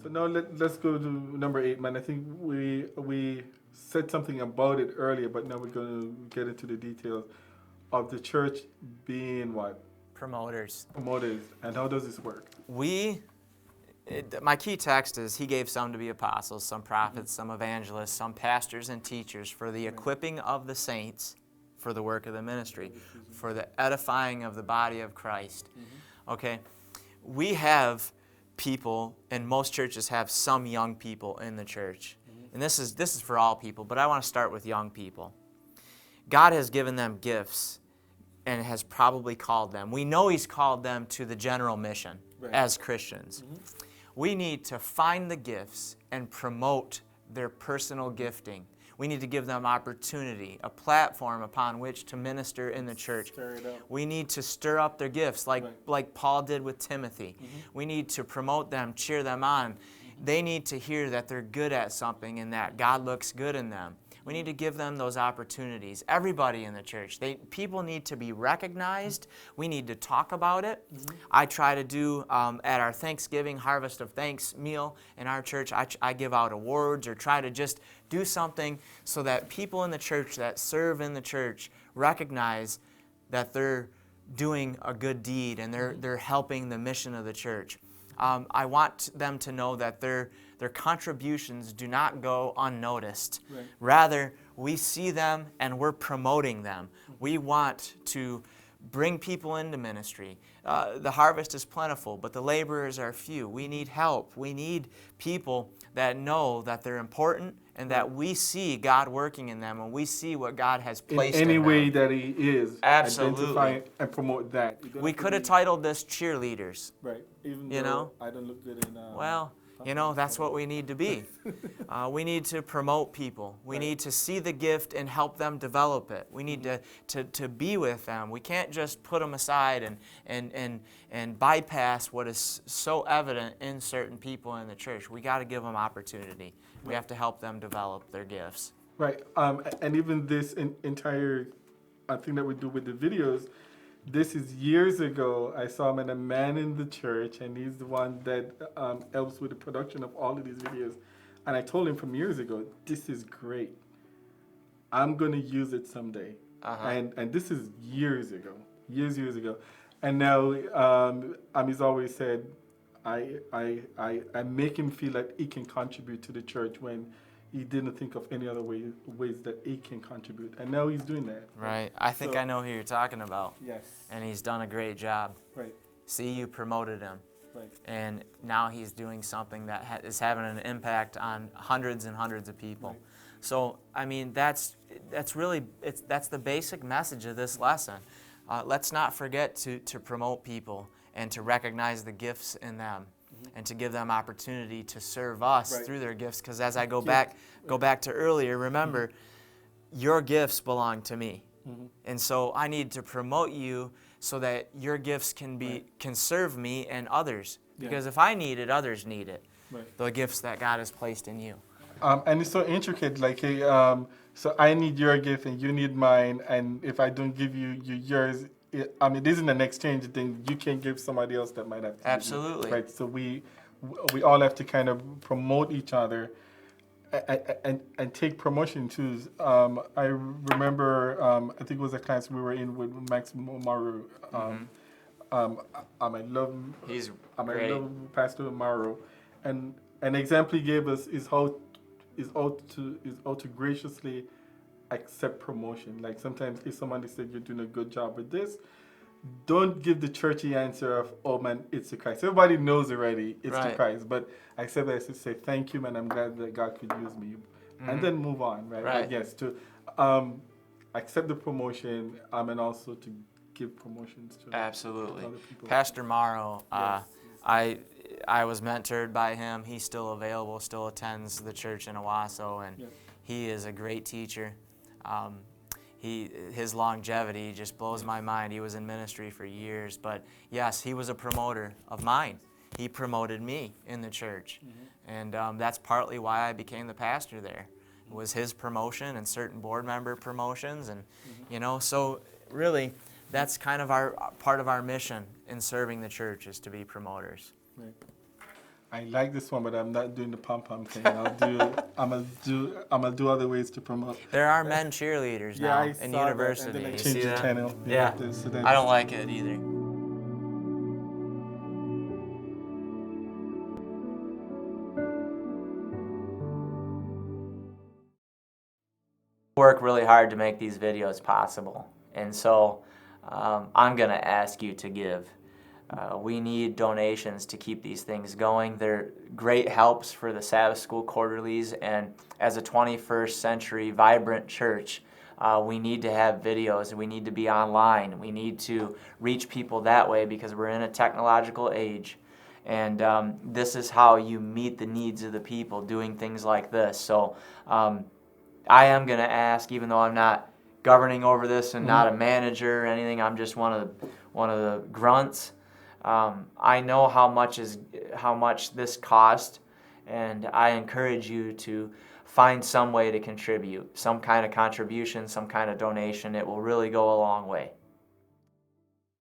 So now let's go to number 8, man. I think we said something about it earlier, but now we're going to get into the details of the church being what? Promoters. Promoters. And how does this work? My key text is, he gave some to be apostles, some prophets, some evangelists, some pastors and teachers for the equipping of the saints for the work of the ministry, for the edifying of the body of Christ. Okay? We have people, and most churches have some young people in the church. And this is for all people, but I want to start with young people. God has given them gifts and has probably called them. We know He's called them to the general mission as Christians. We need to find the gifts and promote their personal gifting. We need to give them opportunity, a platform upon which to minister in the church. We need to stir up their gifts like Paul did with Timothy. We need to promote them, cheer them on. They need to hear that they're good at something and that God looks good in them. We need to give them those opportunities. Everybody in the church. People need to be recognized. We need to talk about it. I try to do, at our Thanksgiving Harvest of Thanks meal in our church, I give out awards or try to just do something so that people in the church that serve in the church recognize that they're doing a good deed and they're helping the mission of the church. I want them to know that their contributions do not go unnoticed. Rather, we see them and we're promoting them. We want to bring people into ministry. The harvest is plentiful, but the laborers are few. We need help. We need people that know that they're important and that we see God working in them and we see what God has placed in them. In any way that He is. Absolutely. Identify and promote that. We could have titled this Cheerleaders. Right. Even You though know? I don't look good in... Well, that's what we need to be. We need to promote people. We need to see the gift and help them develop it. We need to be with them. We can't just put them aside and bypass what is so evident in certain people in the church. We got to give them opportunity. We have to help them develop their gifts. Right. And even this entire thing that we do with the videos, this is years ago. I saw him and a man in the church, and he's the one that helps with the production of all of these videos. And I told him from years ago, this is great. I'm going to use it someday. And this is years ago. Years ago. And now, he's always said, I make him feel like he can contribute to the church when he didn't think of any other ways that he can contribute. And now he's doing that. Right. I think I know who you're talking about. Yes. And he's done a great job. Right. See, you promoted him. Right. And now he's doing something that is having an impact on hundreds and hundreds of people. Right. So, I mean, that's the basic message of this lesson. Let's not forget to promote people and to recognize the gifts in them. And to give them opportunity to serve us through their gifts. Because as I go back to earlier, remember, your gifts belong to me. And so I need to promote you so that your gifts can serve me and others. Because if I need it, others need it. The gifts that God has placed in you. And it's so intricate, like, hey, so I need your gift and you need mine, and if I don't give you yours, it isn't an exchange thing. You can give somebody else that might have to. Absolutely. Right. So we all have to kind of promote each other and take promotion too. I remember, I think it was a class we were in with Max Maru. I love Pastor Maru, and an example he gave us is how to graciously accept promotion. Like sometimes if somebody said you're doing a good job with this, don't give the churchy answer of, oh man, it's to Christ. Everybody knows already it's to Christ, but accept that to say thank you, man, I'm glad that God could use me, and then move on, right? But yes, to accept the promotion, and also to give promotions to absolutely other people. Pastor Morrow, I was mentored by him. He's still available, still attends the church in Owasso, and he is a great teacher. His longevity just blows my mind. He was in ministry for years, but yes, he was a promoter of mine. He promoted me in the church, and that's partly why I became the pastor there. It was his promotion and certain board member promotions, and so really, that's kind of part of our mission in serving the church is to be promoters. Right. I like this one, but I'm not doing the pom pom thing. I'm gonna do other ways to promote. There are men cheerleaders Yeah, now I in saw that, and university. then I You changed see the that? channel. Yeah. So I don't like it either. Work really hard to make these videos possible, and so I'm going to ask you to give. We need donations to keep these things going. They're great helps for the Sabbath School Quarterlies, and as a 21st century vibrant church, we need to have videos, we need to be online, we need to reach people that way because we're in a technological age. And this is how you meet the needs of the people, doing things like this. So I am going to ask, even though I'm not governing over this and not a manager or anything, I'm just one of the grunts. I know how much this cost, and I encourage you to find some way to contribute, some kind of contribution, some kind of donation. It will really go a long way.